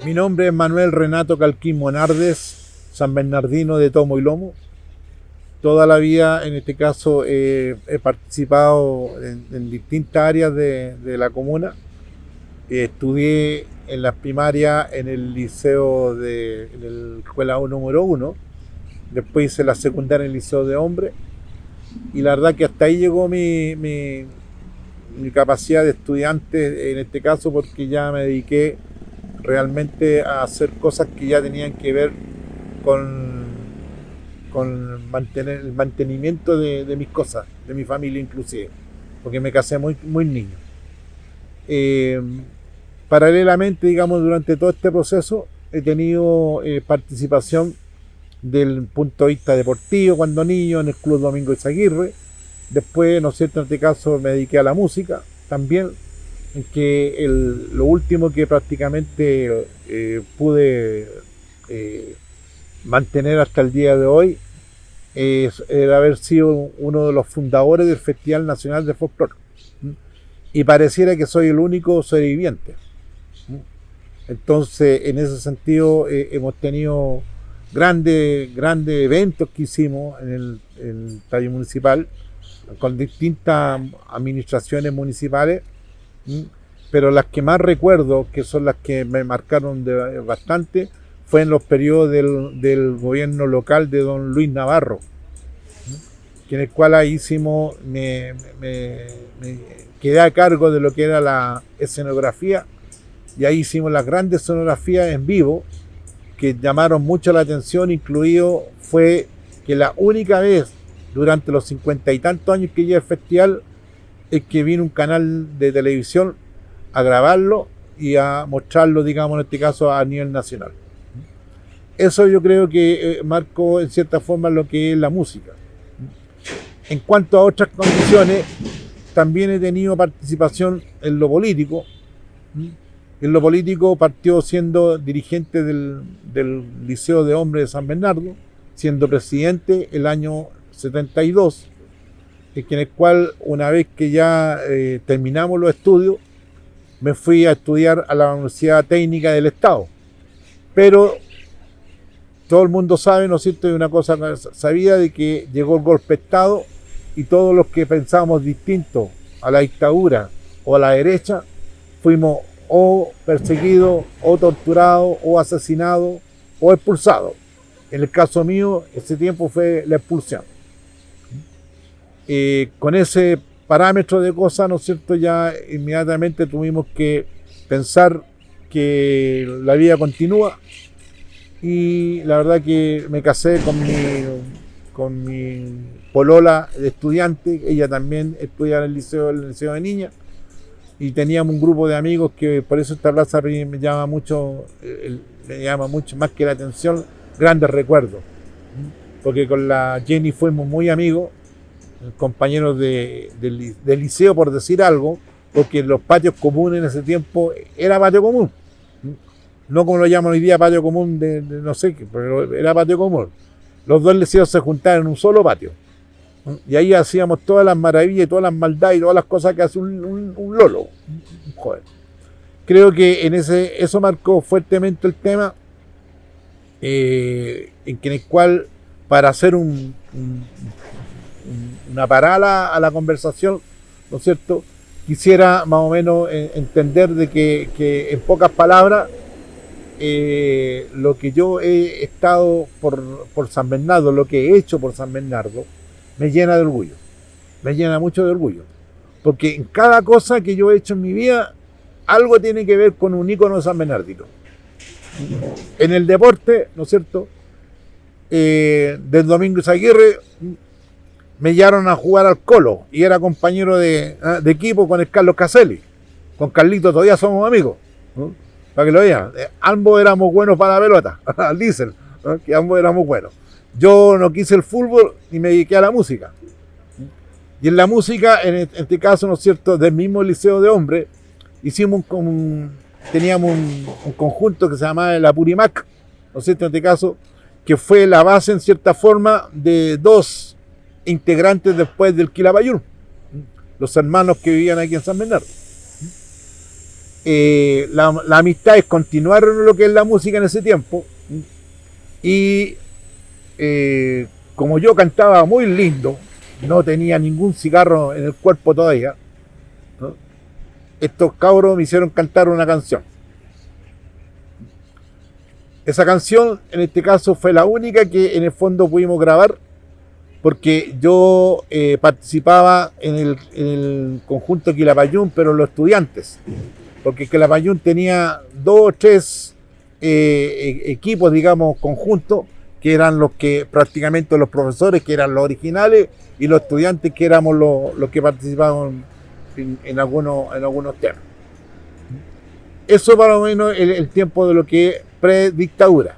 Mi nombre es Manuel Renato Calquín Monardes, San Bernardino de tomo y lomo. Toda la vida, en este caso, he participado en distintas áreas de la comuna. Estudié en las primarias en el liceo en la escuela número 1. Después hice la secundaria en el liceo de hombres. Y la verdad que hasta ahí llegó mi capacidad de estudiante, en este caso, porque ya me dediqué realmente a hacer cosas que ya tenían que ver con el mantenimiento de mis cosas, de mi familia inclusive, porque me casé muy niño. Paralelamente, digamos, durante todo este proceso he tenido participación del punto de vista deportivo cuando niño en el Club Domingo Izaguirre. Después, ¿no es cierto?, en este caso me dediqué a la música también, en que lo último que prácticamente pude mantener hasta el día de hoy es el haber sido uno de los fundadores del Festival Nacional de Folclore. Y pareciera que soy el único sobreviviente. Entonces, en ese sentido, hemos tenido grandes eventos que hicimos en el estadio municipal con distintas administraciones municipales, pero las que más recuerdo, que son las que me marcaron bastante, fue en los periodos del gobierno local de don Luis Navarro, en el cual ahí hicimos, me quedé a cargo de lo que era la escenografía, y ahí hicimos las grandes escenografías en vivo que llamaron mucho la atención. Incluido fue que la única vez durante los 50 y tantos años que lleva el festival es que vino un canal de televisión a grabarlo y a mostrarlo, digamos, en este caso a nivel nacional. Eso yo creo que marcó en cierta forma lo que es la música. En cuanto a otras condiciones, también he tenido participación en lo político. En lo político partió siendo dirigente del Liceo de Hombres de San Bernardo, siendo presidente el año 72, en el cual, una vez que ya terminamos los estudios, me fui a estudiar a la Universidad Técnica del Estado. Pero todo el mundo sabe, ¿no es cierto?, de una cosa sabida, de que llegó el golpe de Estado y todos los que pensábamos distinto a la dictadura o a la derecha fuimos o perseguidos, o torturados, o asesinados, o expulsados. En el caso mío, ese tiempo fue la expulsión. Con ese parámetro de cosas, ¿no es cierto?, ya inmediatamente tuvimos que pensar que la vida continúa, y la verdad que me casé con mi polola de estudiante. Ella también estudiaba en el liceo de niña, y teníamos un grupo de amigos que, por eso esta plaza me llama mucho más que la atención, grandes recuerdos, porque con la Jenny fuimos muy amigos, compañeros del liceo, por decir algo, porque los patios comunes en ese tiempo era patio común, no como lo llaman hoy día patio común de no sé qué, pero era patio común. Los dos liceos se juntaban en un solo patio, y ahí hacíamos todas las maravillas y todas las maldades y todas las cosas que hace un lolo, un joven. Creo que eso marcó fuertemente el tema, en el cual, para hacer una parada a la conversación, ¿no es cierto?, quisiera más o menos entender de que en pocas palabras, lo que yo he estado por San Bernardo, lo que he hecho por San Bernardo, me llena de orgullo, me llena mucho de orgullo, porque en cada cosa que yo he hecho en mi vida, algo tiene que ver con un ícono de San Bernardino. En el deporte, ¿no es cierto?, del Domingo Izaguirre me llevaron a jugar al Colo, y era compañero de equipo con el Carlos Caselli. Con Carlito todavía somos amigos, ¿no?, para que lo vean. Ambos éramos buenos para la pelota, dicen, ¿no?, que ambos éramos buenos. Yo no quise el fútbol y me dediqué a la música. Y en la música, en este caso, ¿no es cierto?, del mismo liceo de hombres, teníamos un conjunto que se llamaba el Apurimac, ¿no es cierto?, en este caso, que fue la base, en cierta forma, de dos integrantes después del Quilapayún, los hermanos que vivían aquí en San Bernardo. las amistades continuaron en lo que es la música en ese tiempo. Y como yo cantaba muy lindo, no tenía ningún cigarro en el cuerpo todavía, ¿no? Estos cabros me hicieron cantar una canción. Esa canción, en este caso, fue la única que en el fondo pudimos grabar, porque yo participaba en el conjunto Quilapayún, pero los estudiantes, porque Quilapayún tenía 2 o 3 equipos, digamos, conjuntos, que eran los que prácticamente los profesores, que eran los originales, y los estudiantes, que éramos los que participaban en algunos temas. Eso para lo menos el tiempo de lo que es predictadura.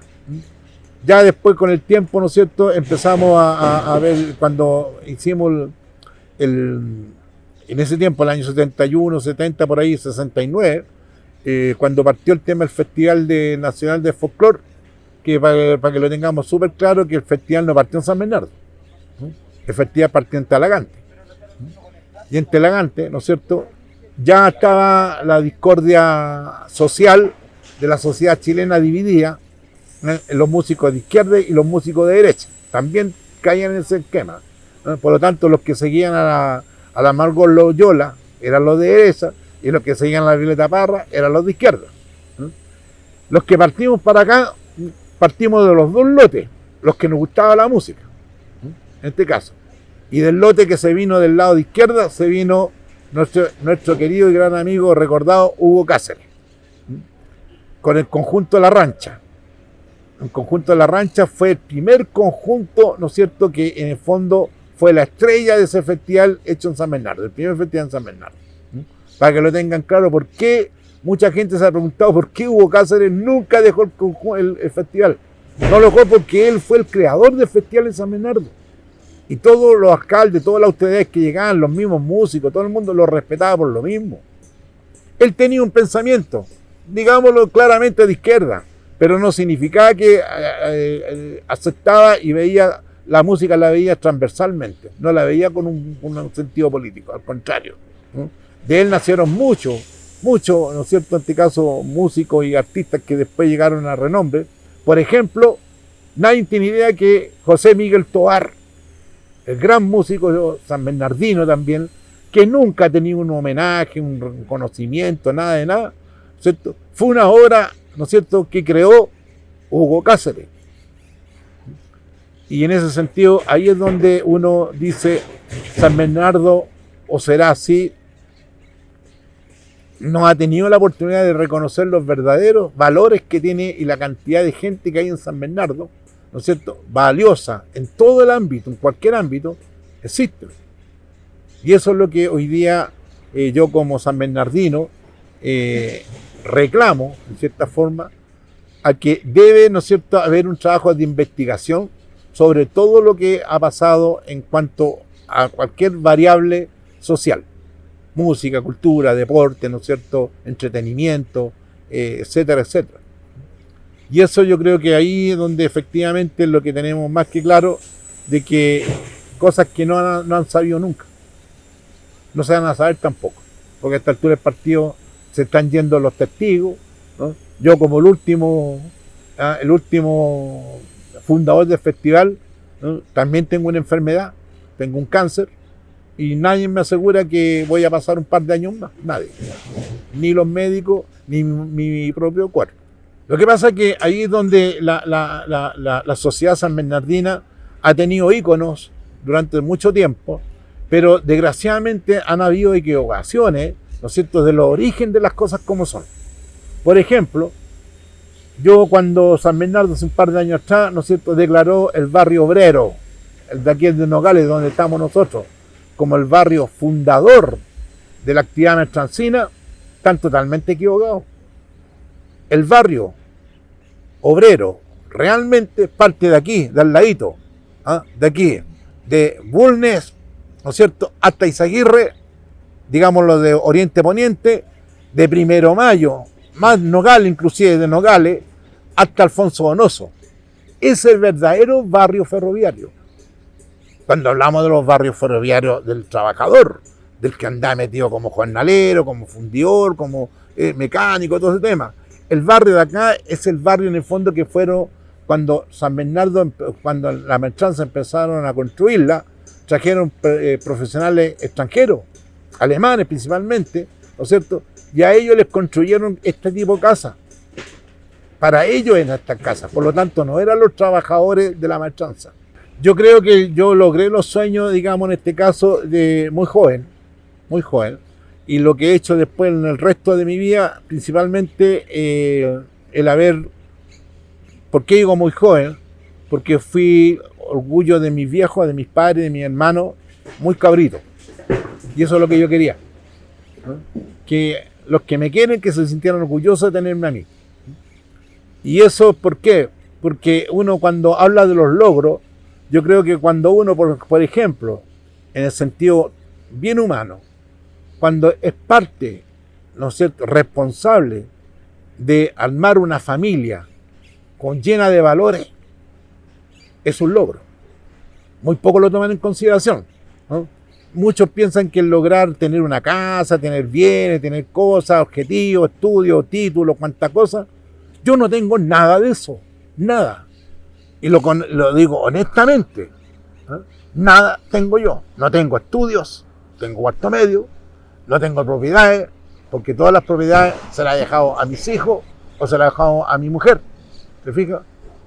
Ya después, con el tiempo, ¿no es cierto?, empezamos a ver, cuando hicimos en ese tiempo, el año 71, 70, por ahí, 69, cuando partió el tema del Festival Nacional de Folclore, que para que lo tengamos súper claro, que el festival no partió en San Bernardo, el festival partió en Talagante. Y en Talagante, ¿no es cierto?, ya estaba la discordia social de la sociedad chilena dividida, los músicos de izquierda y los músicos de derecha. También caían en ese esquema. Por lo tanto, los que seguían a la Margot Loyola eran los de derecha, y los que seguían a la Violeta Parra eran los de izquierda. Los que partimos para acá, partimos de los 2 lotes, los que nos gustaba la música, en este caso. Y del lote que se vino del lado de izquierda, se vino nuestro querido y gran amigo recordado Hugo Cáceres, con el conjunto de La Rancha. El conjunto de La Rancha fue el primer conjunto, ¿no es cierto?, que en el fondo fue la estrella de ese festival hecho en San Bernardo, el primer festival en San Bernardo. Para que lo tengan claro, por qué mucha gente se ha preguntado por qué Hugo Cáceres nunca dejó el festival. No lo dejó porque él fue el creador del festival en San Bernardo. Y todos los alcaldes, todas las autoridades que llegaban, los mismos músicos, todo el mundo lo respetaba por lo mismo. Él tenía un pensamiento, digámoslo claramente, de izquierda, pero no significaba que aceptaba y veía la música, la veía transversalmente, no la veía con un sentido político, al contrario. De él nacieron muchos, ¿no es cierto?, en este caso, músicos y artistas que después llegaron a renombre. Por ejemplo, nadie tiene idea que José Miguel Tovar, el gran músico sanbernardino también, que nunca ha tenido un homenaje, un reconocimiento, nada de nada, ¿cierto?, fue una obra, ¿no es cierto?, que creó Hugo Cáceres. Y en ese sentido, ahí es donde uno dice, San Bernardo, o será así, no ha tenido la oportunidad de reconocer los verdaderos valores que tiene y la cantidad de gente que hay en San Bernardo, ¿no es cierto?, valiosa en todo el ámbito, en cualquier ámbito, existe. Y eso es lo que hoy día yo, como San Bernardino, reclamo, en cierta forma, a que debe, ¿no es cierto?, haber un trabajo de investigación sobre todo lo que ha pasado en cuanto a cualquier variable social. Música, cultura, deporte, ¿no es cierto?, entretenimiento, etcétera, etcétera. Y eso yo creo que ahí es donde efectivamente es lo que tenemos más que claro, de que cosas que no han sabido nunca, no se van a saber tampoco, porque a esta altura del partido se están yendo los testigos, ¿no? Yo, como el último fundador del festival, ¿no?, también tengo una enfermedad, tengo un cáncer, y nadie me asegura que voy a pasar un par de años más, nadie, ni los médicos, ni mi propio cuerpo. Lo que pasa es que ahí es donde la sociedad sanbernardina ha tenido íconos durante mucho tiempo, pero desgraciadamente han habido equivocaciones, ¿no es cierto?, de los orígenes de las cosas como son. Por ejemplo, yo, cuando San Bernardo hace un par de años atrás, ¿no es cierto?, declaró el barrio obrero, el de aquí de Nogales, donde estamos nosotros, como el barrio fundador de la actividad mertrancina, están totalmente equivocados. El barrio obrero realmente parte de aquí, de al ladito, de aquí, de Bulnes, ¿no es cierto?, hasta Izaguirre, digámoslo, de Oriente Poniente, de Primero Mayo, más Nogales, inclusive de Nogales, hasta Alfonso Donoso. Es el verdadero barrio ferroviario. Cuando hablamos de los barrios ferroviarios del trabajador, del que anda metido como jornalero, como fundidor, como mecánico, todo ese tema. El barrio de acá es el barrio en el fondo que fueron cuando San Bernardo, cuando la Merchanza empezaron a construirla, trajeron profesionales extranjeros, alemanes principalmente, ¿no es cierto? Y a ellos les construyeron este tipo de casas. Para ellos en estas casas, por lo tanto no eran los trabajadores de la Merchanza. Yo creo que yo logré los sueños, digamos, en este caso, de muy joven, y lo que he hecho después en el resto de mi vida, principalmente el haber, ¿por qué digo muy joven? Porque fui orgullo de mis viejos, de mis padres, de mis hermanos, muy cabrito. Y eso es lo que yo quería, ¿no? Que los que me quieren, que se sintieran orgullosos de tenerme a mí. Y eso, ¿por qué? Porque uno cuando habla de los logros, yo creo que cuando uno, por ejemplo, en el sentido bien humano, cuando es parte, ¿no es cierto?, responsable de armar una familia llena de valores, es un logro. Muy pocos lo toman en consideración, ¿no? Muchos piensan que el lograr tener una casa, tener bienes, tener cosas, objetivos, estudios, títulos, cuantas cosas. Yo no tengo nada de eso, nada. Y lo digo honestamente, ¿eh? Nada tengo yo. No tengo estudios, tengo cuarto medio, no tengo propiedades, porque todas las propiedades se las he dejado a mis hijos o se las he dejado a mi mujer. ¿Te fijas?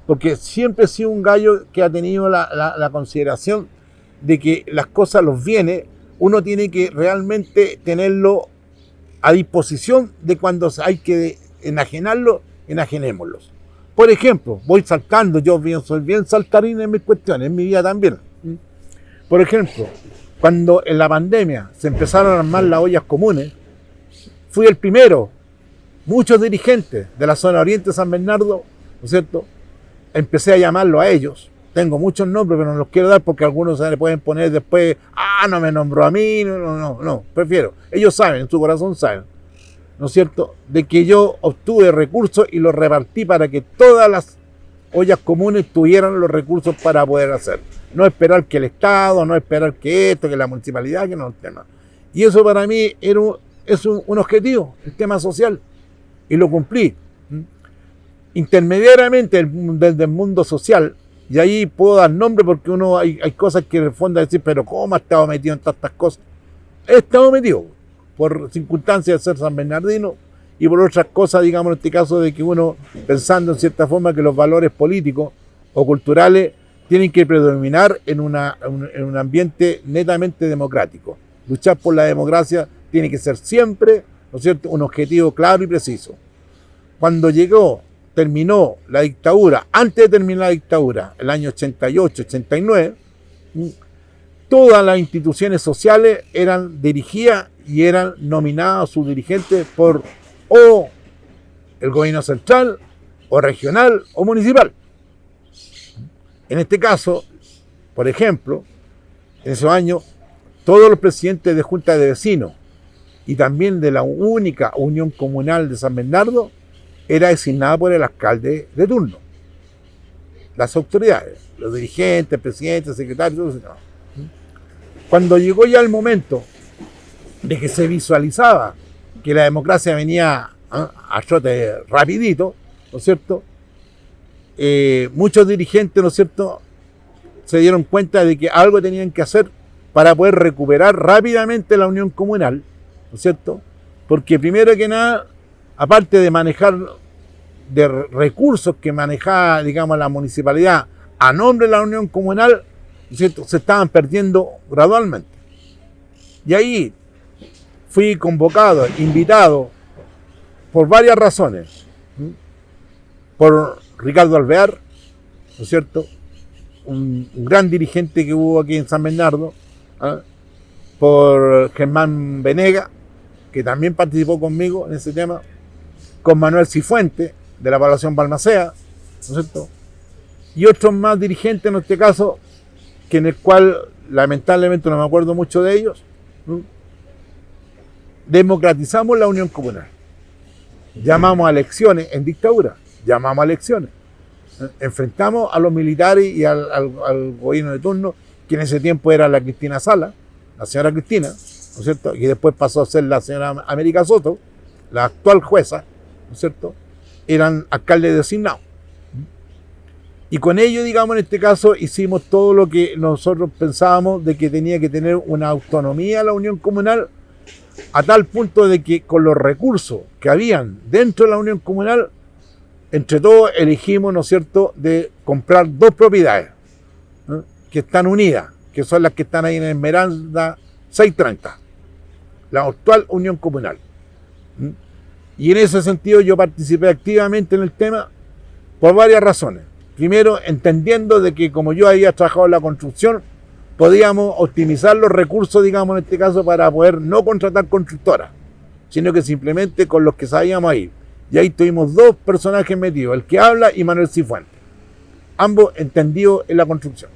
Porque siempre he sido un gallo que ha tenido la consideración de que las cosas, los bienes, uno tiene que realmente tenerlo a disposición de cuando hay que enajenarlo, enajenémoslos. Por ejemplo, voy saltando, soy bien saltarín en mis cuestiones, en mi vida también. Por ejemplo, cuando en la pandemia se empezaron a armar las ollas comunes, fui el primero. Muchos dirigentes de la zona oriente de San Bernardo, ¿no es cierto?, empecé a llamarlo a ellos. Tengo muchos nombres, pero no los quiero dar porque algunos se le pueden poner después, no me nombró a mí, no, prefiero. Ellos saben, en su corazón saben, ¿no es cierto?, de que yo obtuve recursos y los repartí para que todas las ollas comunes tuvieran los recursos para poder hacer. No esperar que el Estado, no esperar que esto, que la municipalidad, que no el tema. Y eso para mí es un objetivo, el tema social, y lo cumplí. Intermediariamente desde el mundo social, y ahí puedo dar nombre porque hay cosas que responden a decir, pero ¿cómo ha estado metido en tantas cosas? He estado metido por circunstancias de ser san bernardino y por otras cosas, digamos, en este caso de que uno, pensando en cierta forma que los valores políticos o culturales tienen que predominar en un ambiente netamente democrático. Luchar por la democracia tiene que ser siempre, ¿no es cierto?, un objetivo claro y preciso. Cuando terminó la dictadura, antes de terminar la dictadura, el año 88, 89, todas las instituciones sociales eran dirigidas y eran nominadas sus dirigentes por o el gobierno central, o regional, o municipal. En este caso, por ejemplo, en esos años, todos los presidentes de junta de vecinos y también de la única unión comunal de San Bernardo era designada por el alcalde de turno. Las autoridades, los dirigentes, presidentes, secretarios, etc. Cuando llegó ya el momento de que se visualizaba que la democracia venía a trote rapidito, ¿no es cierto?, muchos dirigentes, ¿no es cierto?, se dieron cuenta de que algo tenían que hacer para poder recuperar rápidamente la unión comunal, ¿no es cierto?, porque primero que nada, aparte de manejar de recursos que manejaba, digamos, la municipalidad a nombre de la unión comunal, ¿no es cierto?, se estaban perdiendo gradualmente. Y ahí fui convocado, invitado, por varias razones, por Ricardo Alvear, ¿no es cierto?, un gran dirigente que hubo aquí en San Bernardo, por Germán Venega, que también participó conmigo en ese tema, con Manuel Cifuentes, de la población Balmaceda, ¿no es cierto?, y otros más dirigentes en este caso, que en el cual lamentablemente no me acuerdo mucho de ellos, democratizamos la unión comunal. Llamamos a elecciones en dictadura, llamamos a elecciones. Enfrentamos a los militares y al gobierno de turno, que en ese tiempo era la Cristina Sala, la señora Cristina, ¿no es cierto?, y después pasó a ser la señora América Soto, la actual jueza, ¿no es cierto?, eran alcaldes designados. Y con ello, digamos, en este caso, hicimos todo lo que nosotros pensábamos de que tenía que tener una autonomía la unión comunal, a tal punto de que con los recursos que habían dentro de la unión comunal, entre todos elegimos, ¿no es cierto?, de comprar 2 propiedades, ¿no?, que están unidas, que son las que están ahí en Esmeralda 630, la actual unión comunal. Y en ese sentido yo participé activamente en el tema por varias razones. Primero, entendiendo de que como yo había trabajado en la construcción, podíamos optimizar los recursos, digamos, en este caso, para poder no contratar constructoras, sino que simplemente con los que sabíamos ahí. Y ahí tuvimos 2 personajes metidos, el que habla y Manuel Cifuentes, ambos entendidos en la construcción.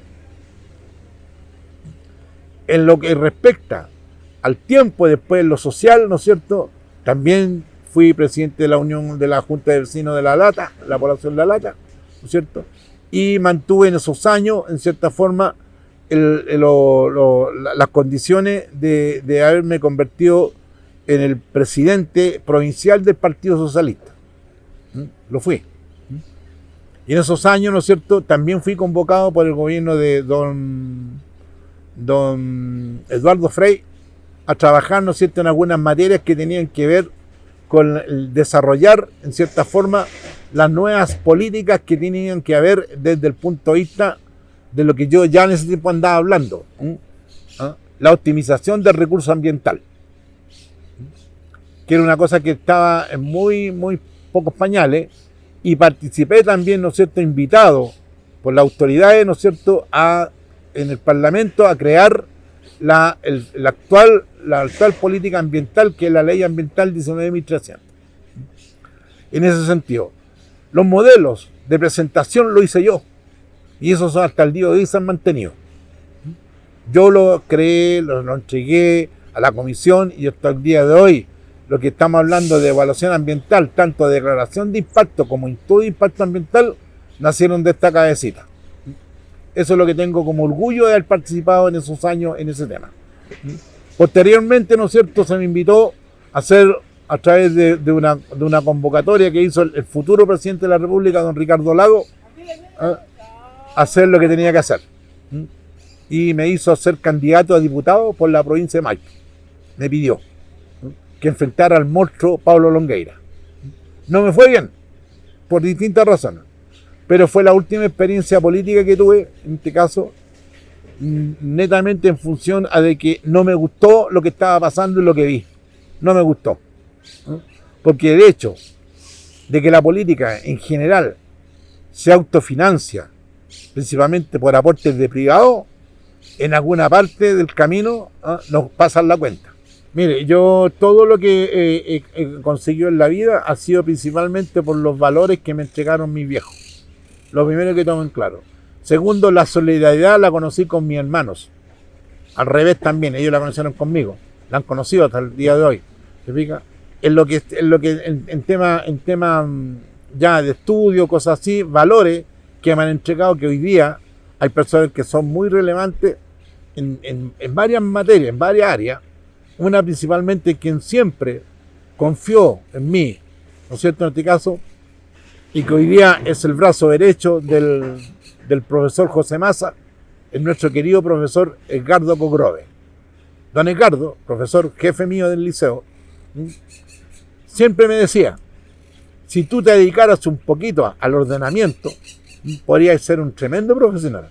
En lo que respecta al tiempo después en lo social, ¿no es cierto?, también fui presidente de la Unión de la Junta de Vecinos de La Lata, la población de La Lata, ¿no es cierto?, y mantuve en esos años, en cierta forma, las condiciones de haberme convertido en el presidente provincial del Partido Socialista. Lo fui. Y en esos años, ¿no es cierto?, también fui convocado por el gobierno de don Eduardo Frei a trabajar, ¿no es cierto?, en algunas materias que tenían que ver con el desarrollar, en cierta forma, las nuevas políticas que tenían que haber desde el punto de vista de lo que yo ya en ese tiempo andaba hablando, la optimización del recurso ambiental, que era una cosa que estaba en muy pocos pañales, y participé también, ¿no es cierto?, invitado por las autoridades, ¿no es cierto?, en el Parlamento a crear la actual política ambiental, que es la Ley Ambiental 19.300. En ese sentido, los modelos de presentación lo hice yo, y esos hasta el día de hoy se han mantenido. Yo lo creé, lo entregué a la comisión, y hasta el día de hoy lo que estamos hablando de evaluación ambiental, tanto de declaración de impacto como estudio de impacto ambiental, nacieron de esta cabecita. Eso es lo que tengo como orgullo de haber participado en esos años en ese tema. Posteriormente, ¿no es cierto?, se me invitó a hacer, a través de una convocatoria que hizo el futuro presidente de la República, don Ricardo Lago, hacer lo que tenía que hacer. Y me hizo ser candidato a diputado por la provincia de Maipo. Me pidió que enfrentara al monstruo Pablo Longueira. No me fue bien, por distintas razones, pero fue la última experiencia política que tuve, en este caso, netamente en función a de que no me gustó lo que estaba pasando y lo que vi. No me gustó. Porque de hecho, de que la política en general se autofinancia, principalmente por aportes de privado, en alguna parte del camino nos pasan la cuenta. Mire, yo todo lo que he conseguido en la vida ha sido principalmente por los valores que me entregaron mis viejos. Lo primero que tomo en claro. Segundo, la solidaridad la conocí con mis hermanos. Al revés también, ellos la conocieron conmigo. La han conocido hasta el día de hoy. ¿Se fija? En lo que en tema ya de estudio, cosas así, valores que me han entregado, que hoy día hay personas que son muy relevantes en varias materias, en varias áreas. Una principalmente quien siempre confió en mí, ¿no es cierto?, en este caso, y que hoy día es el brazo derecho del profesor José Massa, es nuestro querido profesor Edgardo Cogrove. Don Edgardo, profesor jefe mío del liceo, siempre me decía, si tú te dedicaras un poquito al ordenamiento, podrías ser un tremendo profesional.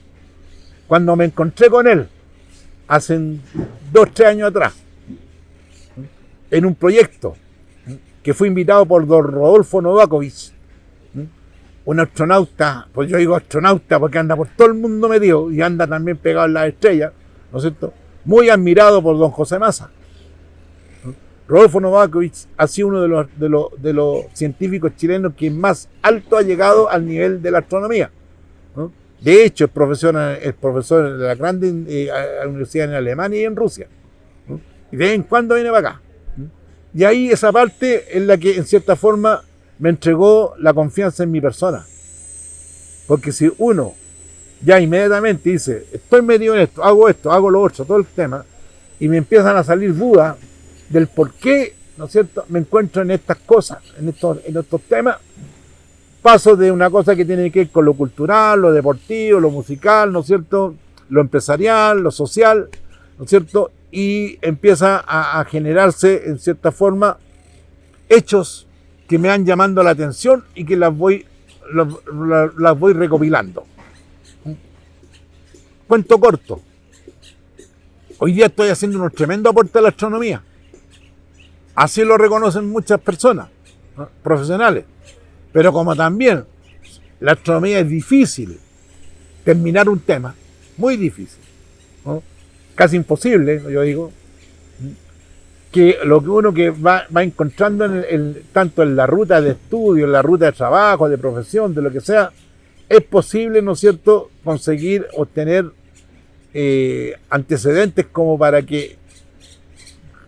Cuando me encontré con él, hace 2-3 años atrás, en un proyecto que fui invitado por don Rodolfo Novakovic, un astronauta, pues yo digo astronauta porque anda por todo el mundo metido y anda también pegado en las estrellas, ¿no es cierto?, muy admirado por don José Massa. Rodolfo Novakovic ha sido uno de los científicos chilenos que más alto ha llegado al nivel de la astronomía, ¿no? De hecho, es profesor de la grande universidad en Alemania y en Rusia, ¿no? Y de vez en cuando viene para acá. Y ahí esa parte es la que en cierta forma me entregó la confianza en mi persona. Porque si uno ya inmediatamente dice, estoy metido en esto, hago lo otro, todo el tema, y me empiezan a salir dudas del por qué, ¿no es cierto?, me encuentro en estas cosas, en estos temas, paso de una cosa que tiene que ver con lo cultural, lo deportivo, lo musical, ¿no es cierto?, lo empresarial, lo social, ¿no es cierto?, y empieza a generarse, en cierta forma, hechos que me van llamando la atención y que las voy recopilando. Cuento corto. Hoy día estoy haciendo unos tremendos aportes a la astronomía. Así lo reconocen muchas personas, ¿no?, profesionales. Pero como también la astronomía es difícil terminar un tema, muy difícil, ¿no?, casi imposible, yo digo, que lo que uno que va encontrando tanto en la ruta de estudio, en la ruta de trabajo, de profesión, de lo que sea, es posible, ¿no es cierto?, conseguir obtener antecedentes como para que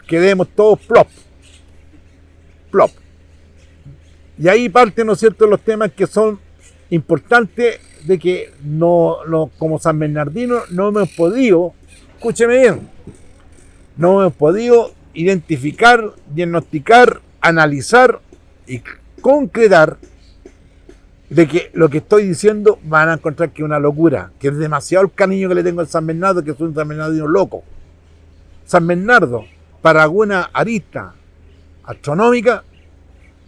quedemos todos plop. Y ahí parten, ¿no es cierto?, los temas que son importantes, de que no como San Bernardino no hemos podido, escúcheme bien, no hemos podido identificar, diagnosticar, analizar y concretar de que lo que estoy diciendo van a encontrar que es una locura, que es demasiado el cariño que le tengo al San Bernardo, que soy un San Bernardino loco. San Bernardo, para alguna arista astronómica,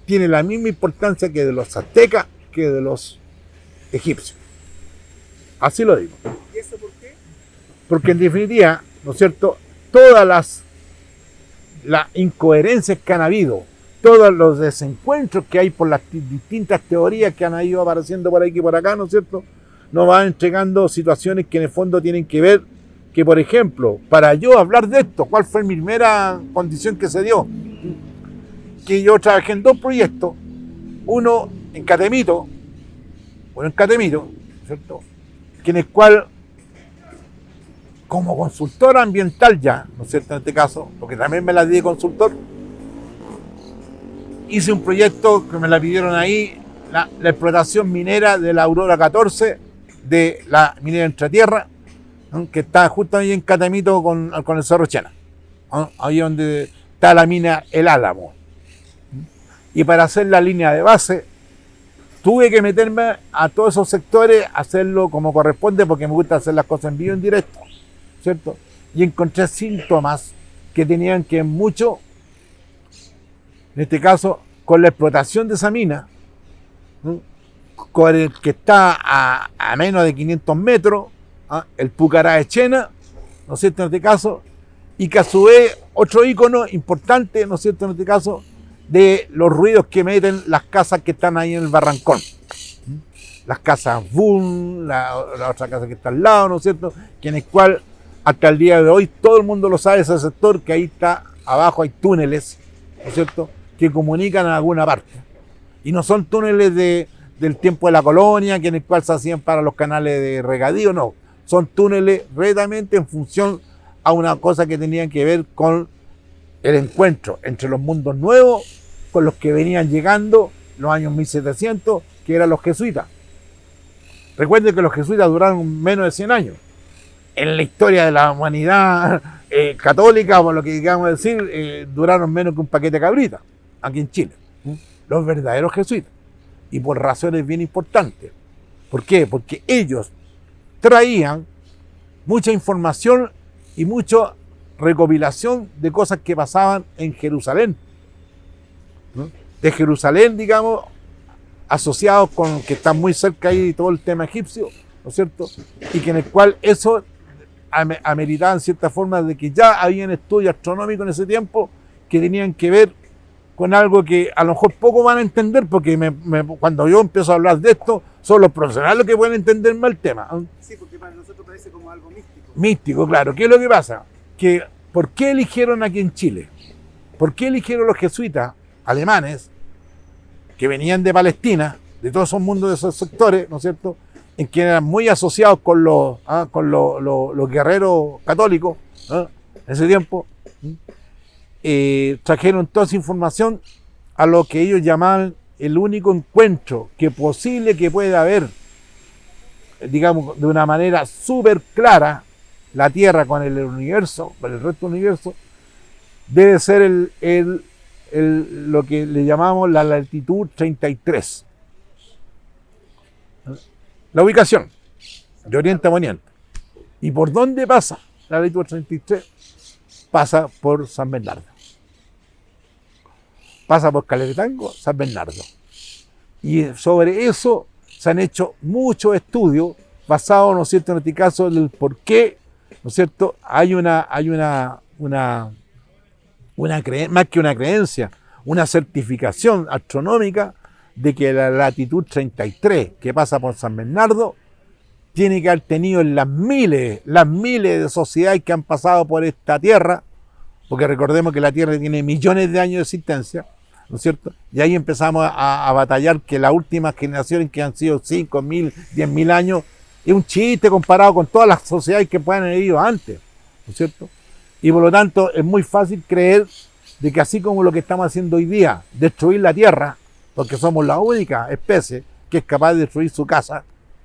tiene la misma importancia que de los aztecas, que de los egipcios. Así lo digo. ¿Y eso por qué? Porque en definitiva, ¿no es cierto?, todas las incoherencias que han habido, todos los desencuentros que hay por las distintas teorías que han ido apareciendo por aquí y por acá, ¿no es cierto?, nos van entregando situaciones que en el fondo tienen que ver que, por ejemplo, para yo hablar de esto, ¿cuál fue mi primera condición que se dio? Que yo trabajé en dos proyectos, uno en Catemito, ¿cierto?, que en el cual, como consultor ambiental ya, ¿no es cierto?, en este caso, porque también me la di de consultor, hice un proyecto que me la pidieron ahí, la explotación minera de la Aurora 14, de la minera Entretierra, ¿no?, que está justo ahí en Catemito con el Cerro Chena, ¿no?, ahí donde está la mina El Álamo. Y para hacer la línea de base, tuve que meterme a todos esos sectores, hacerlo como corresponde, porque me gusta hacer las cosas en vivo, en directo, ¿cierto? Y encontré síntomas que tenían que ver mucho, en este caso, con la explotación de esa mina, ¿no?, con el que está a menos de 500 metros, ¿ah?, el Pucará de Chena, ¿no es cierto?, en este caso, y que a su vez otro ícono importante, ¿no es cierto?, en este caso, de los ruidos que meten las casas que están ahí en el barrancón. Las casas Boom, la otra casa que está al lado, ¿no es cierto?, que en el cual hasta el día de hoy todo el mundo lo sabe, ese sector, que ahí está, abajo hay túneles, ¿no es cierto?, que comunican a alguna parte. Y no son túneles del tiempo de la colonia, que en el cual se hacían para los canales de regadío, no. Son túneles redamente en función a una cosa que tenían que ver con el encuentro entre los mundos nuevos con los que venían llegando los años 1700, que eran los jesuitas. Recuerden que los jesuitas duraron menos de 100 años. En la historia de la humanidad católica, por lo que digamos decir, duraron menos que un paquete de cabritas, aquí en Chile. Los verdaderos jesuitas. Y por razones bien importantes. ¿Por qué? Porque ellos traían mucha información y mucha recopilación de cosas que pasaban en Jerusalén, ¿no?, de Jerusalén, digamos, asociados con que está muy cerca ahí todo el tema egipcio, ¿no es cierto?, y que en el cual eso ameritaba en cierta forma de que ya habían estudios astronómicos en ese tiempo que tenían que ver con algo que a lo mejor poco van a entender, porque cuando yo empiezo a hablar de esto, son los profesionales los que pueden entender más el tema. Sí, porque para nosotros parece como algo místico. Místico, claro. ¿Qué es lo que pasa? Que ¿por qué eligieron aquí en Chile? ¿Por qué eligieron los jesuitas alemanes que venían de Palestina, de todos esos mundos, de esos sectores, ¿no es cierto?, en que eran muy asociados con los guerreros católicos, en ese tiempo, trajeron toda esa información a lo que ellos llamaban el único encuentro que posible que pueda haber, digamos, de una manera súper clara, la Tierra con el universo, con el resto del universo, debe ser el lo que le llamamos la latitud 33. La ubicación de oriente a poniente. ¿Y por dónde pasa la latitud 33? Pasa por San Bernardo. Pasa por Caleritango, San Bernardo. Y sobre eso se han hecho muchos estudios basados, ¿no es cierto?, en este caso, del por qué, ¿no es cierto?, hay más que una creencia, una certificación astronómica de que la latitud 33, que pasa por San Bernardo, tiene que haber tenido en las miles de sociedades que han pasado por esta Tierra, porque recordemos que la Tierra tiene millones de años de existencia, ¿no es cierto? Y ahí empezamos a batallar que las últimas generaciones, que han sido 5.000, 10.000 años, es un chiste comparado con todas las sociedades que puedan haber ido antes, ¿no es cierto? Y por lo tanto es muy fácil creer de que así como lo que estamos haciendo hoy día, destruir la Tierra, porque somos la única especie que es capaz de destruir su casa,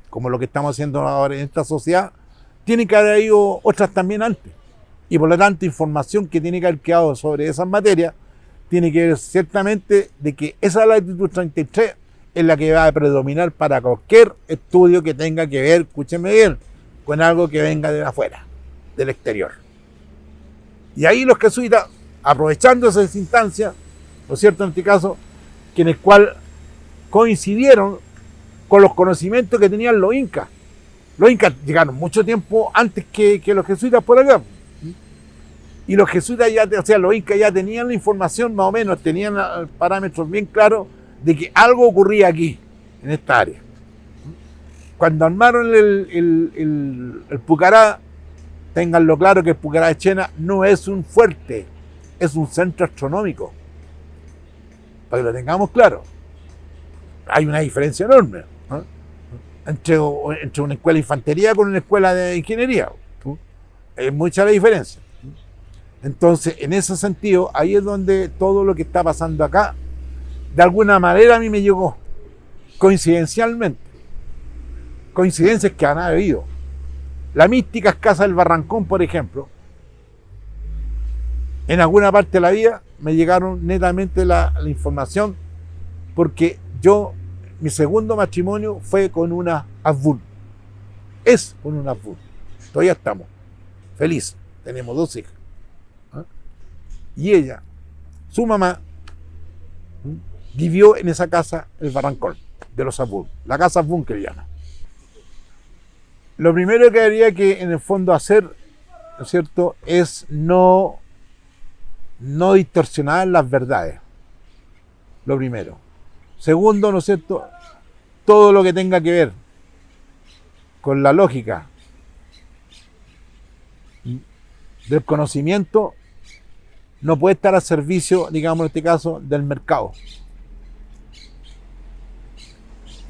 como lo que estamos haciendo ahora en esta sociedad, tiene que haber habido otras también antes. Y por lo tanto, información que tiene que haber quedado sobre esas materias, tiene que ver ciertamente de que esa latitud 33 es la que va a predominar para cualquier estudio que tenga que ver, escúchenme bien, con algo que venga de afuera, del exterior. Y ahí los jesuitas, aprovechando esas instancias, ¿no es cierto?, en este caso, que en el cual coincidieron con los conocimientos que tenían los incas. Los incas llegaron mucho tiempo antes que los jesuitas por acá. Y los jesuitas los incas ya tenían la información más o menos, tenían parámetros bien claros de que algo ocurría aquí, en esta área. Cuando armaron el Pucará, ténganlo claro que el Pucará de Chena no es un fuerte, es un centro astronómico. Para que lo tengamos claro. Hay una diferencia enorme, ¿no?, entre una escuela de infantería con una escuela de ingeniería. Es mucha la diferencia. Entonces, en ese sentido, ahí es donde todo lo que está pasando acá, de alguna manera a mí me llegó, coincidencialmente. Coincidencias que han habido. La mística escasa del Barrancón, por ejemplo, en alguna parte de la vida me llegaron netamente la información, porque mi segundo matrimonio fue con una Azbun. Es con una Azbun. Todavía estamos felices. Tenemos 2 hijas. Y ella, su mamá, vivió en esa casa, el Barrancón, de los Azbun. La casa Azbun que le llaman. Lo primero que habría que, en el fondo, hacer, ¿no es cierto?, es no distorsionar las verdades. Lo primero. Segundo, ¿no es cierto?, todo lo que tenga que ver con la lógica del conocimiento no puede estar al servicio, digamos en este caso, del mercado.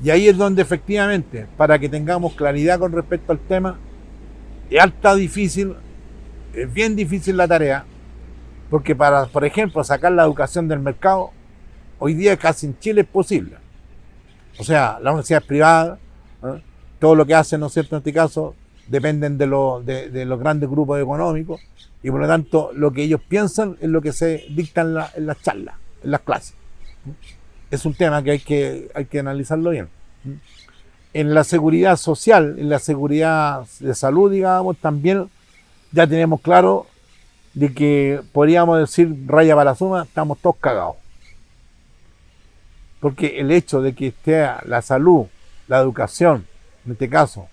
Y ahí es donde efectivamente, para que tengamos claridad con respecto al tema, es bien difícil la tarea, porque para, por ejemplo, sacar la educación del mercado, hoy día casi en Chile es posible. O sea, las universidades privadas, todo lo que hacen, ¿no es cierto?, en este caso, dependen de los grandes grupos económicos, y por lo tanto, lo que ellos piensan es lo que se dicta en las charlas, en las clases. Es un tema que hay que analizarlo bien. En la seguridad social, en la seguridad de salud, digamos, también ya tenemos claro de que podríamos decir, raya para la suma, estamos todos cagados. Porque el hecho de que esté la salud, la educación, en este caso,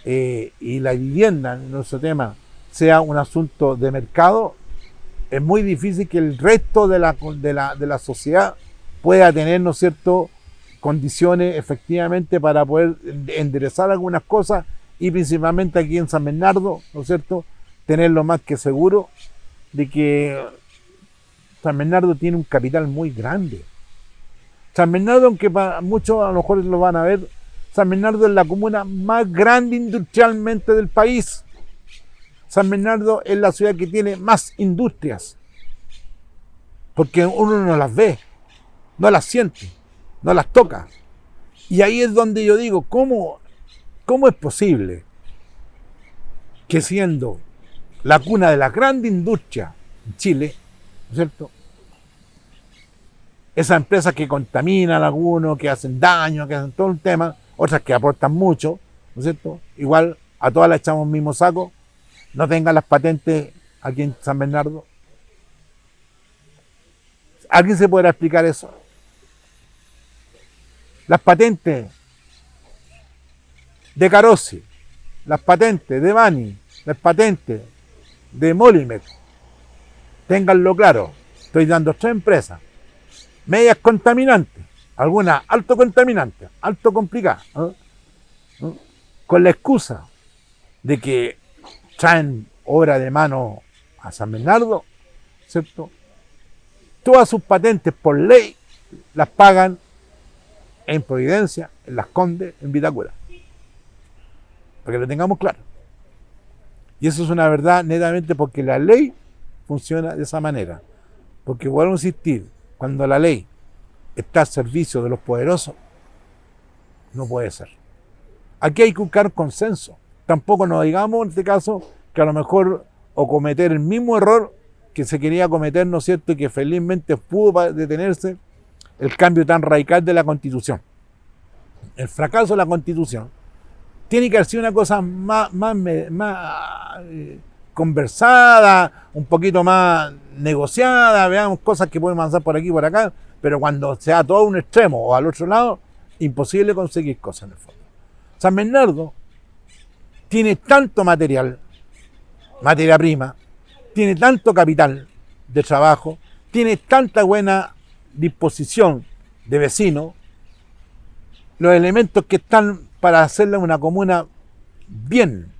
y la vivienda, en nuestro tema, sea un asunto de mercado, es muy difícil que el resto de la sociedad pueda tener, ¿no es cierto?, condiciones efectivamente para poder enderezar algunas cosas, y principalmente aquí en San Bernardo, ¿no es cierto?, tenerlo más que seguro de que San Bernardo tiene un capital muy grande. San Bernardo, aunque para muchos a lo mejor lo van a ver, San Bernardo es la comuna más grande industrialmente del país. San Bernardo es la ciudad que tiene más industrias, porque uno no las ve, no las siente, no las toca. Y ahí es donde yo digo, ¿cómo es posible que, siendo la cuna de la gran industria en Chile, ¿no es cierto?, Esas empresas que contaminan a algunos, que hacen daño, que hacen todo el tema, otras que aportan mucho, ¿no es cierto? Igual a todas las echamos el mismo saco, no tengan las patentes aquí en San Bernardo. ¿Alguien se podrá explicar eso? Las patentes de Carossi, las patentes de Bani, las patentes de Molimet, ténganlo claro, estoy dando 3 empresas, medias contaminantes, algunas alto contaminantes, alto complicadas, ¿no? Con la excusa de que traen obra de mano a San Bernardo, ¿cierto? Todas sus patentes por ley las pagan en Providencia, en Las Condes, en Vitacura. Para que lo tengamos claro. Y eso es una verdad netamente porque la ley funciona de esa manera. Porque vuelvo a insistir, cuando la ley está al servicio de los poderosos, no puede ser. Aquí hay que buscar consenso. Tampoco nos digamos en este caso que a lo mejor o cometer el mismo error que se quería cometer, ¿no es cierto?, y que felizmente pudo detenerse el cambio tan radical de la Constitución. El fracaso de la Constitución tiene que haber sido una cosa más conversada, un poquito más negociada, veamos cosas que pueden avanzar por aquí y por acá, pero cuando sea todo a un extremo o al otro lado, imposible conseguir cosas en el fondo. San Bernardo tiene tanto materia prima, tiene tanto capital de trabajo, tiene tanta buena disposición de vecinos, los elementos que están para hacerle una comuna bien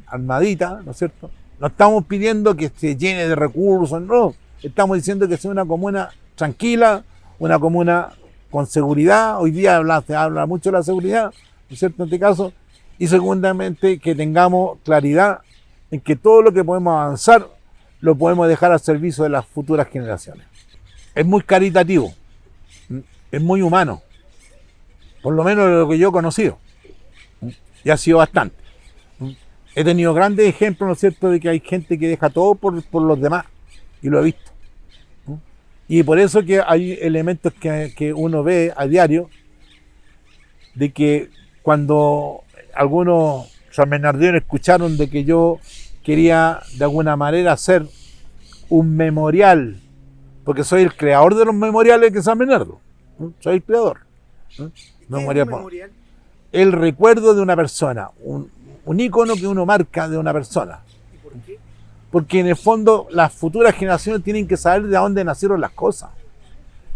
armadita, ¿no es cierto? No estamos pidiendo que se llene de recursos, no, estamos diciendo que sea una comuna tranquila, una comuna con seguridad. Hoy día se habla mucho de la seguridad, ¿no es cierto?, en este caso, y segundamente que tengamos claridad en que todo lo que podemos avanzar lo podemos dejar al servicio de las futuras generaciones. Es muy caritativo, es muy humano, por lo menos de lo que yo he conocido, y ha sido bastante. He tenido grandes ejemplos, ¿no es cierto?, de que hay gente que deja todo por los demás, y lo he visto. Y por eso que hay elementos que uno ve a diario, de que cuando algunos sanbernardinos escucharon de que yo quería de alguna manera hacer un memorial, porque soy el creador de los memoriales de San Bernardo, soy el creador. Memorial. El recuerdo de una persona, un ícono que uno marca de una persona. ¿Y por qué? Porque en el fondo las futuras generaciones tienen que saber de dónde nacieron las cosas.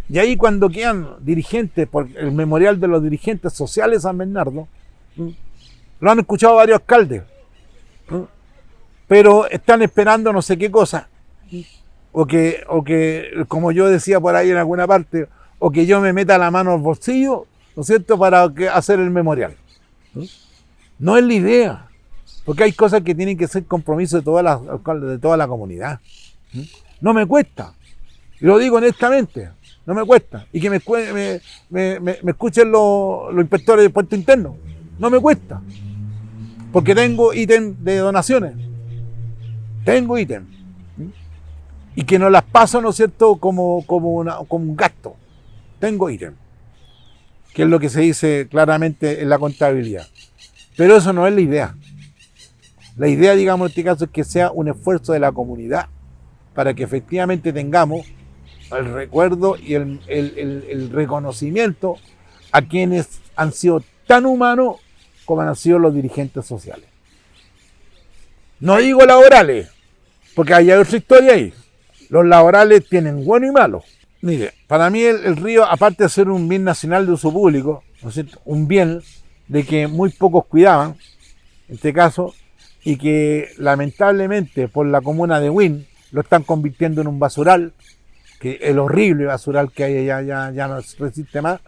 Y ahí cuando quedan dirigentes, por el memorial de los dirigentes sociales de San Bernardo, lo han escuchado varios alcaldes, pero están esperando no sé qué cosa, o que como yo decía por ahí en alguna parte, o que yo me meta la mano al bolsillo, ¿no es cierto?, para hacer el memorial. No es la idea, porque hay cosas que tienen que ser compromiso de toda la comunidad. No me cuesta, y lo digo honestamente, no me cuesta, y que me escuchen los inspectores de puerto interno, no me cuesta, porque tengo ítem de donaciones, tengo ítem, y que no las paso, ¿no es cierto?, como un gasto, tengo ítem, que es lo que se dice claramente en la contabilidad. Pero eso no es la idea. La idea, digamos, en este caso, es que sea un esfuerzo de la comunidad para que efectivamente tengamos el recuerdo y el reconocimiento a quienes han sido tan humanos como han sido los dirigentes sociales. No digo laborales, porque hay otra historia ahí. Los laborales tienen bueno y malo. Mire, para mí el río, aparte de ser un bien nacional de uso público, ¿no es cierto?, un bien de que muy pocos cuidaban, en este caso, y que lamentablemente por la comuna de Huin lo están convirtiendo en un basural, que el horrible basural que hay allá ya no resiste más.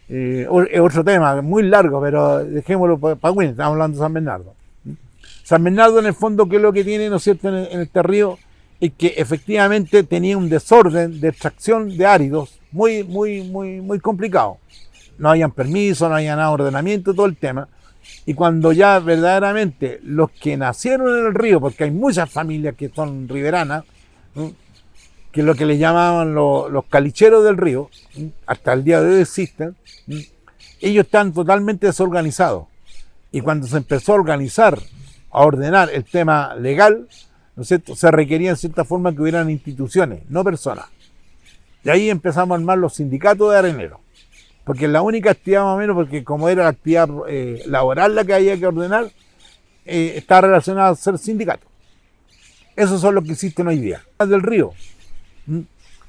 Es otro tema, muy largo, pero dejémoslo para Huin, estamos hablando de San Bernardo. San Bernardo, en el fondo, ¿qué es lo que tiene, ¿no es cierto?, en este río? Es que efectivamente tenía un desorden de extracción de áridos muy complicado. No habían permiso, no había nada de ordenamiento, todo el tema. Y cuando ya verdaderamente los que nacieron en el río, porque hay muchas familias que son riberanas, ¿no?, que es lo que le llamaban los calicheros del río, hasta el día de hoy existen, ellos están totalmente desorganizados. Y cuando se empezó a organizar, a ordenar el tema legal, ¿no es cierto?, se requería en cierta forma que hubieran instituciones, no personas. De ahí empezamos a armar los sindicatos de areneros, porque es la única actividad más o menos, porque como era la actividad laboral la que había que ordenar, está relacionada a ser sindicato. Esos son los que existen hoy día. Del río,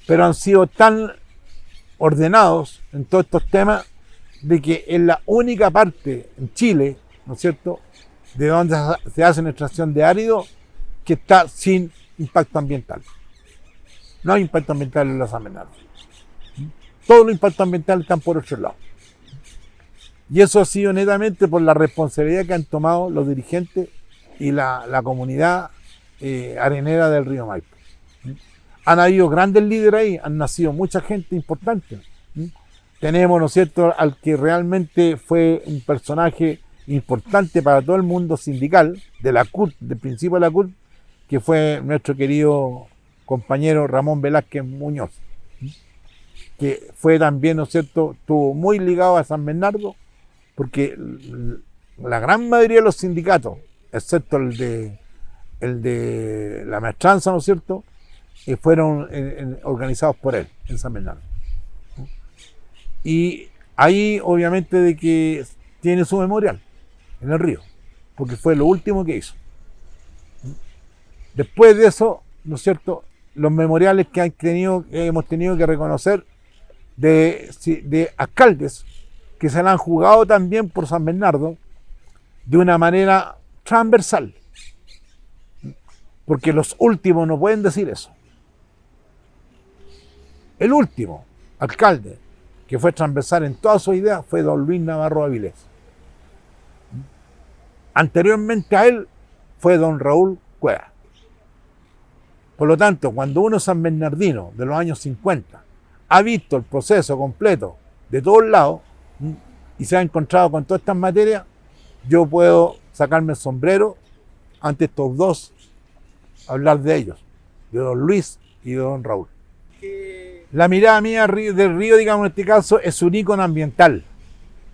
pero han sido tan ordenados en todos estos temas de que es la única parte en Chile, ¿no es cierto?, de donde se hace una extracción de árido que está sin impacto ambiental. No hay impacto ambiental en la San Bernardo. Todos los impactos ambientales están por otro lado. Y eso ha sido netamente por la responsabilidad que han tomado los dirigentes y la comunidad arenera del río Maipo. Han habido grandes líderes ahí, han nacido mucha gente importante. Tenemos, ¿no es cierto?, al que realmente fue un personaje importante para todo el mundo sindical, de la CUT, del principio de la CUT, que fue nuestro querido compañero Ramón Velázquez Muñoz, que fue también, ¿no es cierto?, estuvo muy ligado a San Bernardo, porque la gran mayoría de los sindicatos, excepto el de la maestranza, ¿no es cierto?, fueron organizados por él en San Bernardo. Y ahí obviamente de que tiene su memorial en el río, porque fue lo último que hizo. Después de eso, ¿no es cierto?, los memoriales que hemos tenido que reconocer de alcaldes que se la han jugado también por San Bernardo de una manera transversal, porque los últimos no pueden decir eso. El último alcalde que fue transversal en toda su idea fue don Luis Navarro Avilés. Anteriormente a él fue don Raúl Cueva. Por lo tanto, cuando uno San Bernardino de los años 50 ha visto el proceso completo de todos lados y se ha encontrado con todas estas materias, yo puedo sacarme el sombrero ante estos dos, hablar de ellos, de don Luis y de don Raúl. La mirada mía del río, digamos, en este caso, es un ícono ambiental.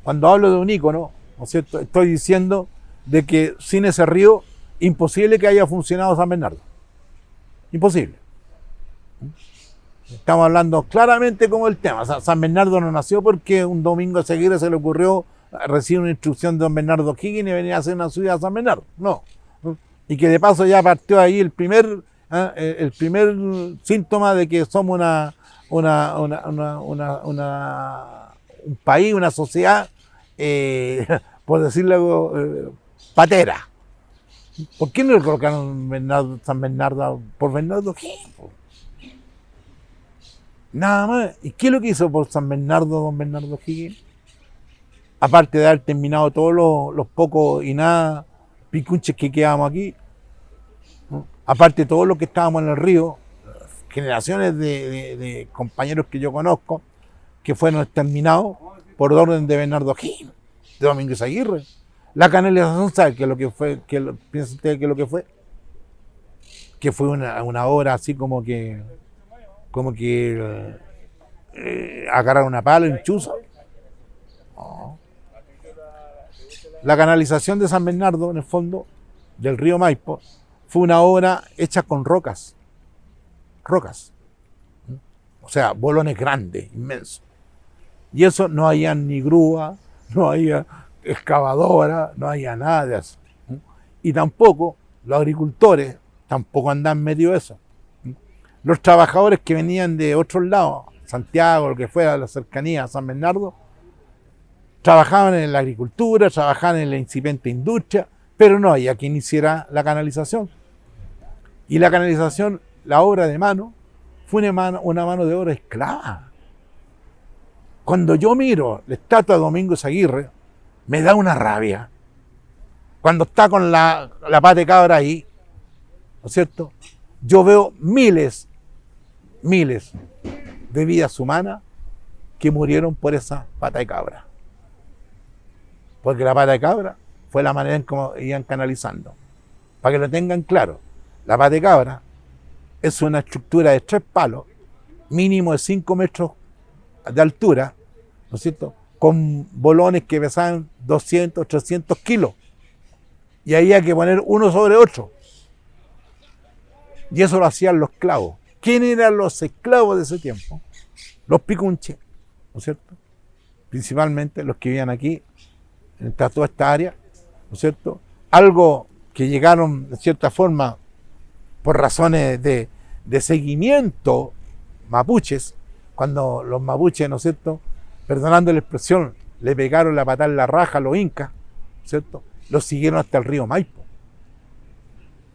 Cuando hablo de un ícono, ¿no es cierto?, estoy diciendo de que sin ese río, imposible que haya funcionado San Bernardo. Imposible. Estamos hablando claramente como el tema. San Bernardo no nació porque un domingo seguido se le ocurrió recibir una instrucción de don Bernardo Higgins y venir a hacer una ciudad a San Bernardo. No. Y que de paso ya partió ahí el primer síntoma de que somos un país, una sociedad, por decirlo algo, patera. ¿Por qué no le colocaron San Bernardo por Bernardo Higgins? Nada más. ¿Y qué es lo que hizo por San Bernardo don Bernardo Higgins? Aparte de haber terminado todos los pocos y nada picunches que quedamos aquí, ¿no? Aparte de todo lo que estábamos en el río, generaciones de compañeros que yo conozco que fueron exterminados por orden de Bernardo Higgins, de Domínguez Aguirre. La canalización, ¿sabe qué es lo que fue? ¿Piensa usted qué es lo que fue? Que fue una obra así como que agarrar una pala y un chuzo. No. La canalización de San Bernardo, en el fondo, del río Maipo, fue una obra hecha con rocas. O sea, bolones grandes, inmensos. Y eso no había ni grúa, no había excavadora, no había nada de eso. Y tampoco los agricultores tampoco andaban medio de eso. Los trabajadores que venían de otros lados, Santiago, lo que fuera, la cercanía a San Bernardo, trabajaban en la agricultura, trabajaban en la incipiente industria, pero no había quien hiciera la canalización. Y la canalización, la obra de mano, fue una mano de obra esclava. Cuando yo miro la estatua de Domínguez Aguirre, me da una rabia. Cuando está con la pata de cabra ahí, ¿no es cierto? Yo veo miles de vidas humanas que murieron por esa pata de cabra. Porque la pata de cabra fue la manera en cómo iban canalizando. Para que lo tengan claro, la pata de cabra es una estructura de 3 palos, mínimo de 5 metros de altura, ¿no es cierto?, con bolones que pesaban 200, 300 kilos. Y ahí hay que poner uno sobre otro. Y eso lo hacían los esclavos. ¿Quiénes eran los esclavos de ese tiempo? Los picunches, ¿no es cierto? Principalmente los que vivían aquí, en toda esta área, ¿no es cierto? Algo que llegaron, de cierta forma, por razones de seguimiento mapuches, cuando los mapuches, ¿no es cierto?, perdonando la expresión, le pegaron la patada en la raja a los incas, ¿no es cierto?, los siguieron hasta el río Maipo.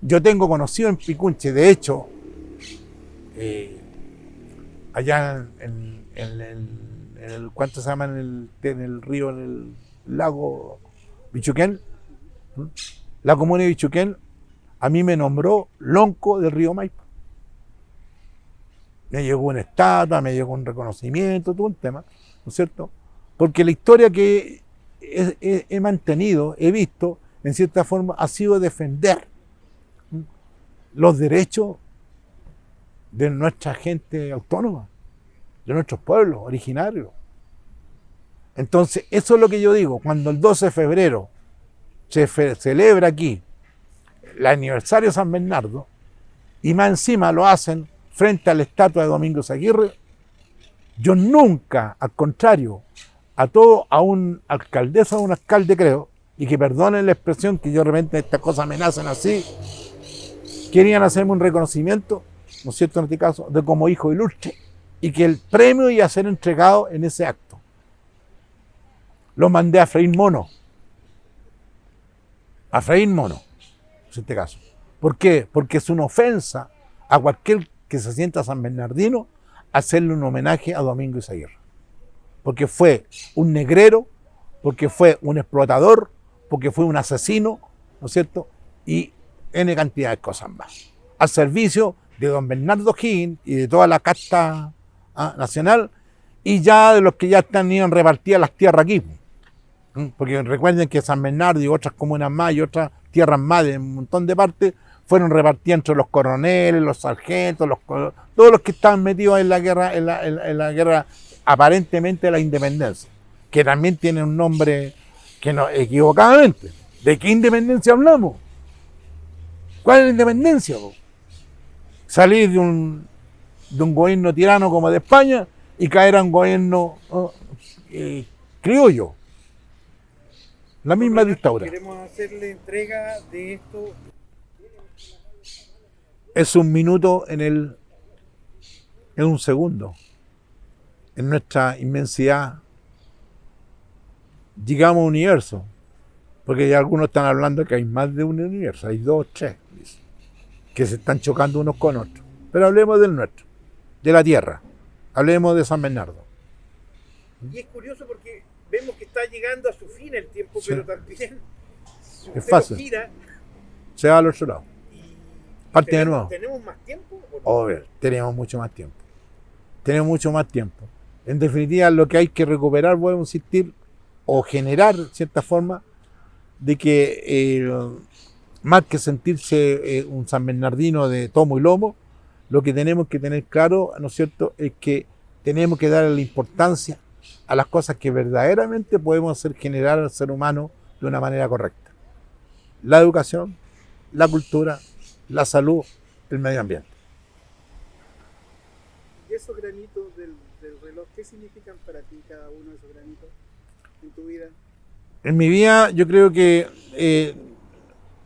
Yo tengo conocido en Picunche, de hecho, allá en el, ¿cuánto se llama? En el río, en el lago Bichuquén, ¿no? La comuna de Bichuquén a mí me nombró lonco del río Maipo. Me llegó una estatua, me llegó un reconocimiento, todo un tema, ¿no es cierto? Porque la historia que he mantenido, he visto, en cierta forma, ha sido defender los derechos de nuestra gente autónoma, de nuestros pueblos originarios. Entonces, eso es lo que yo digo, cuando el 12 de febrero se celebra aquí el aniversario de San Bernardo, y más encima lo hacen frente a la estatua de Domingo Aguirre, yo nunca, al contrario, a un alcaldesa o un alcalde creo, y que perdonen la expresión que yo de repente estas cosas me nacen así, querían hacerme un reconocimiento, ¿no es cierto?, en este caso, de como hijo ilustre, y que el premio iba a ser entregado en ese acto. Lo mandé a freír mono. A freír mono, en este caso. ¿Por qué? Porque es una ofensa a cualquier que se sienta San Bernardino hacerle un homenaje a Domingo Aguirre. Porque fue un negrero, porque fue un explotador, porque fue un asesino, ¿no es cierto? Y N cantidad de cosas más. Al servicio de don Bernardo Higgins y de toda la casta nacional, y ya de los que ya tenían repartidas las tierras aquí. Porque recuerden que San Bernardo y otras comunas más y otras tierras más de un montón de partes fueron repartidas entre los coroneles, los sargentos, todos los que estaban metidos en la guerra, en la guerra aparentemente de la independencia, que también tiene un nombre que no, equivocadamente. ¿De qué independencia hablamos? ¿Cuál es la independencia? Salir de un gobierno tirano como de España y caer a un gobierno criollo. La misma dictadura. Queremos hacerle entrega de esto. Es un minuto en un segundo. En nuestra inmensidad llegamos a un universo. Porque ya algunos están hablando que hay más de un universo, hay 2 o 3, que se están chocando unos con otros. Pero hablemos del nuestro, de la Tierra. Hablemos de San Bernardo. Y es curioso porque vemos que está llegando a su fin el tiempo, sí, pero también es fácil. Gira, se va al otro lado. Parte de nuevo. ¿Tenemos más tiempo? Obvio, tenemos mucho más tiempo. Tenemos mucho más tiempo. En definitiva, lo que hay que recuperar, voy a insistir, o generar, de cierta forma, de que más que sentirse un San Bernardino de tomo y lomo, lo que tenemos que tener claro, ¿no es cierto?, es que tenemos que darle la importancia a las cosas que verdaderamente podemos hacer generar al ser humano de una manera correcta. La educación, la cultura, la salud, el medio ambiente. ¿Y esos granitos del reloj, qué significan para ti cada uno de esos granitos en tu vida? En mi vida yo creo que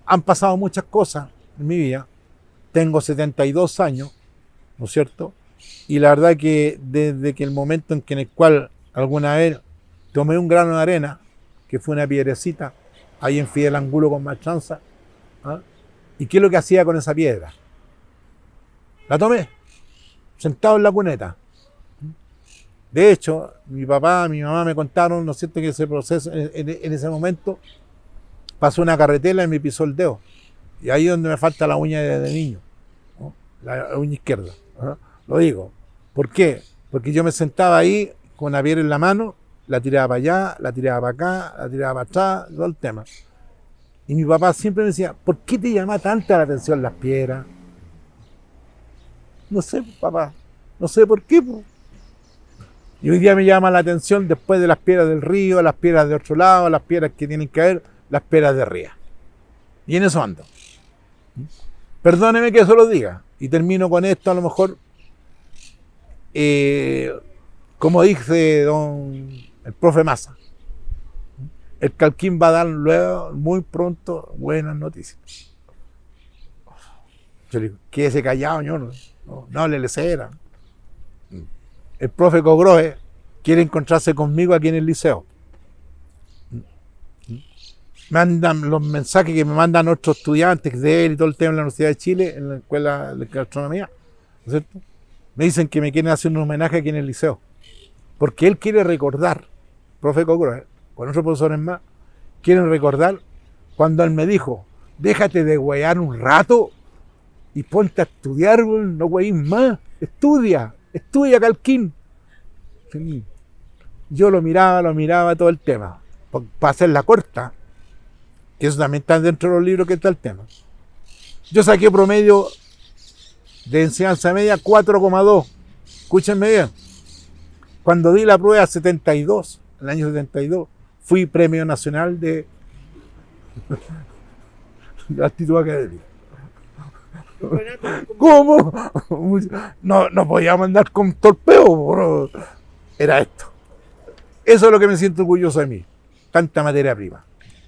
han pasado muchas cosas en mi vida. Tengo 72 años, ¿no es cierto? Y la verdad que desde que el momento en el cual alguna vez tomé un grano de arena, que fue una piedrecita, ahí en Fidel Angulo con Machanza, ¿ah? ¿Y qué es lo que hacía con esa piedra? La tomé, sentado en la cuneta. De hecho, mi papá, mi mamá me contaron, ¿no es cierto?, que ese proceso, en ese momento, pasó una carretela y me pisó el dedo. Y ahí es donde me falta la uña de niño, ¿no? La uña izquierda, ¿no? Lo digo. ¿Por qué? Porque yo me sentaba ahí con la piedra en la mano, la tiraba para allá, la tiraba para acá, la tiraba para atrás, todo el tema. Y mi papá siempre me decía, ¿por qué te llama tanta la atención las piedras? No sé, papá, no sé por qué. Po. Y hoy día me llama la atención, después de las piedras del río, las piedras de otro lado, las piedras que tienen que haber, las piedras de arriba. Y en eso ando. Perdóneme que eso lo diga. Y termino con esto, a lo mejor, como dice el profe Massa, el Calquín va a dar luego, muy pronto, buenas noticias. Yo le digo, quédese callado, señor. No hable lecera. El profe Cogroe quiere encontrarse conmigo aquí en el liceo. Mandan los mensajes que me mandan otros estudiantes de él y todo el tema en la Universidad de Chile, en la Escuela de Gastronomía, ¿no es cierto? Me dicen que me quieren hacer un homenaje aquí en el liceo. Porque él quiere recordar, profe Cogroe, con otros profesores más, quieren recordar cuando él me dijo, déjate de huear un rato y ponte a estudiar, no hueís más, estudia Calquín. Sí. Yo lo miraba todo el tema, para hacerla corta, que eso también está dentro de los libros que está el tema. Yo saqué promedio de enseñanza media 4,2, escúchenme bien. Cuando di la prueba 72, el año 72, fui premio nacional de actitud académica. ¿Cómo? No podía mandar con torpeo, bro. Era esto. Eso es lo que me siento orgulloso de mí. Tanta materia prima.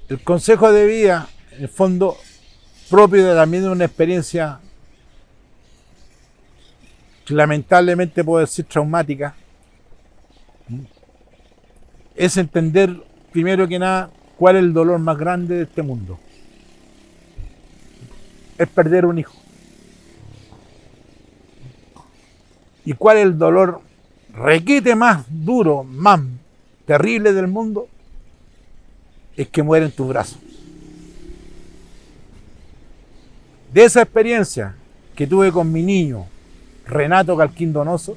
El consejo de vida, en el fondo, propio también de una experiencia que lamentablemente puede ser traumática, es entender, primero que nada, cuál es el dolor más grande de este mundo. Es perder un hijo. ¿Y cuál es el dolor requete más duro, más terrible del mundo? Es que muere en tus brazos. De esa experiencia que tuve con mi niño, Renato Calquín Donoso,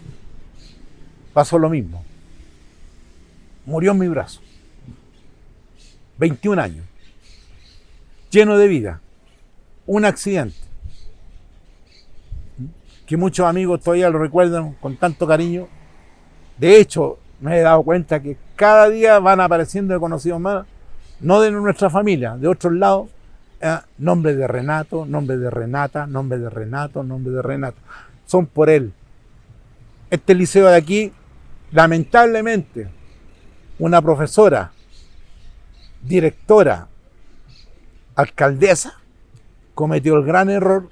pasó lo mismo. Murió en mi brazo. 21 años. Lleno de vida. Un accidente. Que muchos amigos todavía lo recuerdan con tanto cariño. De hecho, me he dado cuenta que cada día van apareciendo conocidos más, no de nuestra familia, de otros lados, nombre de Renato, nombre de Renata, nombre de Renato, nombre de Renata. Son por él. Este liceo de aquí, lamentablemente, una profesora, directora, alcaldesa, cometió el gran error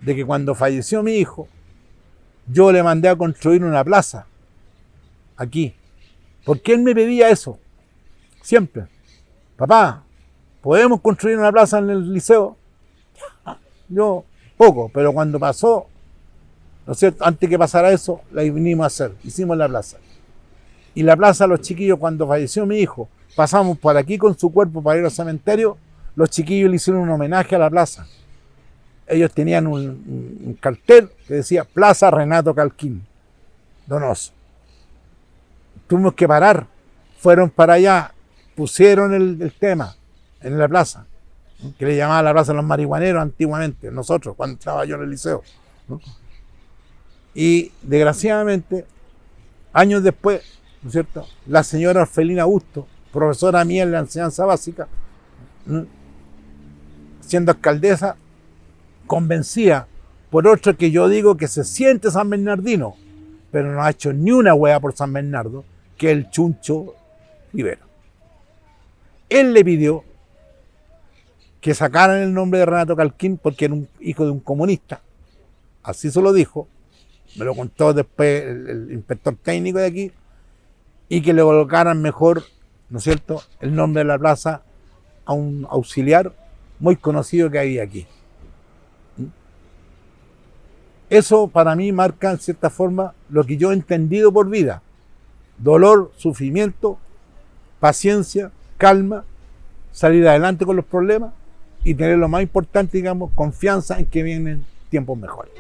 de que cuando falleció mi hijo, yo le mandé a construir una plaza aquí. Porque él me pedía eso, siempre. Papá, ¿podemos construir una plaza en el liceo? Yo, poco, pero cuando pasó, ¿no es cierto? Antes que pasara eso, la vinimos a hacer, hicimos la plaza. Y la plaza, los chiquillos, cuando falleció mi hijo, pasamos por aquí con su cuerpo para ir al cementerio, los chiquillos le hicieron un homenaje a la plaza. Ellos tenían un cartel que decía Plaza Renato Calquín Donoso. Tuvimos que parar, fueron para allá, pusieron el tema en la plaza, que le llamaban la plaza de los marihuaneros antiguamente, nosotros, cuando estaba yo en el liceo, ¿no? Y desgraciadamente, años después, ¿no es cierto?, la señora Orfelina Augusto, profesora mía en la enseñanza básica, ¿no?, siendo alcaldesa, convencía por otro que yo digo que se siente San Bernardino, pero no ha hecho ni una hueá por San Bernardo, que es el Chuncho Rivero. Él le pidió que sacaran el nombre de Renato Calquín porque era un hijo de un comunista. Así se lo dijo, me lo contó después el inspector técnico de aquí, y que le colocaran mejor, ¿no es cierto?, el nombre de la plaza a un auxiliar muy conocido que había aquí. Eso para mí marca en cierta forma lo que yo he entendido por vida: dolor, sufrimiento, paciencia, calma, salir adelante con los problemas y tener lo más importante, digamos, confianza en que vienen tiempos mejores.